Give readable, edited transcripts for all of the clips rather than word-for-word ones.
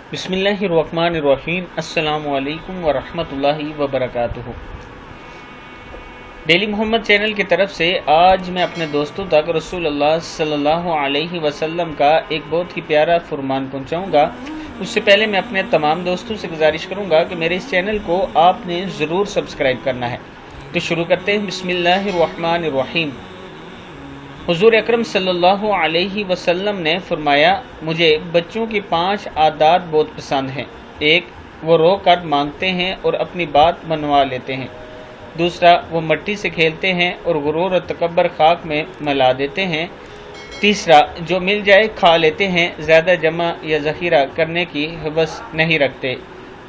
बिस्मिल्लाहिर्रहमानिर्रहीम। अस्सलामु अलैकुम वरहमतुल्लाहि वबरकातुहू। डेली मोहम्मद चैनल की तरफ से आज मैं अपने दोस्तों तक रसूलुल्लाह सल्लल्लाहु अलैहि वसल्लम का एक बहुत ही प्यारा फरमान पहुंचाऊंगा। उससे पहले मैं अपने तमाम दोस्तों से गुजारिश करूंगा कि मेरे इस चैनल को आपने ज़रूर सब्सक्राइब करना है। तो शुरू करते हैं। बिस्मिल्लाहिर्रहमानिर्रहीम। हुजूर अकरम सल्लल्लाहु अलैहि वसल्लम ने फरमाया, मुझे बच्चों की 5 आदत बहुत पसंद हैं। एक, वो रो कर मांगते हैं और अपनी बात मनवा लेते हैं। दूसरा, वो मिट्टी से खेलते हैं और गुरूर और तकब्बर खाक में मिला देते हैं। तीसरा, जो मिल जाए खा लेते हैं, ज़्यादा जमा या ज़ख़ीरा करने की हवस नहीं रखते।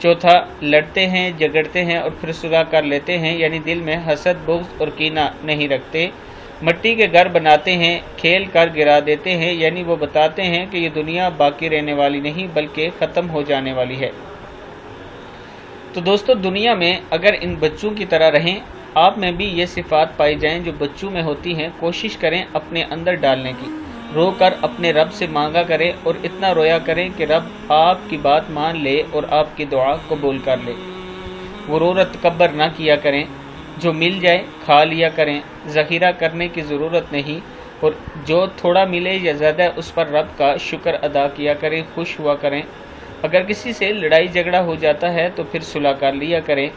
चौथा, लड़ते हैं, झगड़ते हैं और फिर सुलह कर लेते हैं, यानी दिल में हसद, बुग़्ज़ और कीना नहीं रखते। मिट्टी के घर बनाते हैं, खेल कर गिरा देते हैं, यानी वो बताते हैं कि ये दुनिया बाकी रहने वाली नहीं बल्कि ख़त्म हो जाने वाली है। तो दोस्तों, दुनिया में अगर इन बच्चों की तरह रहें, आप में भी ये सिफ़ात पाई जाएं जो बच्चों में होती हैं, कोशिश करें अपने अंदर डालने की। रो कर अपने रब से मांगा करें और इतना रोया करें कि रब आपकी बात मान ले और आपकी दुआ कबूल कर ले। गुरूर तकब्बर ना किया करें, जो मिल जाए खा लिया करें, ज़ख़ीरा करने की ज़रूरत नहीं, और जो थोड़ा मिले या ज़्यादा उस पर रब का शुक्र अदा किया करें, खुश हुआ करें। अगर किसी से लड़ाई झगड़ा हो जाता है तो फिर सुलह कर लिया करें।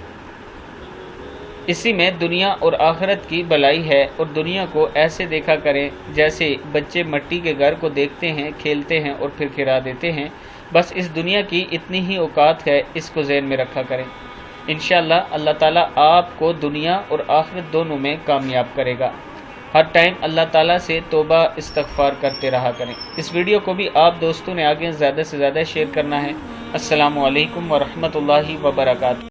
इसी में दुनिया और आखिरत की भलाई है। और दुनिया को ऐसे देखा करें जैसे बच्चे मिट्टी के घर को देखते हैं, खेलते हैं और फिर गिरा देते हैं। बस इस दुनिया की इतनी ही औकात है, इसको ज़हन में रखा करें। इंशाअल्लाह अल्लाह ताला आपको दुनिया और आखिरत दोनों में कामयाब करेगा। हर टाइम अल्लाह ताला से तौबा इस्तग़फ़ार करते रहा करें। इस वीडियो को भी आप दोस्तों ने आगे ज़्यादा से ज़्यादा शेयर करना है। अस्सलामु अलैकुम वरहमतुल्लाहि वबरकातुहू।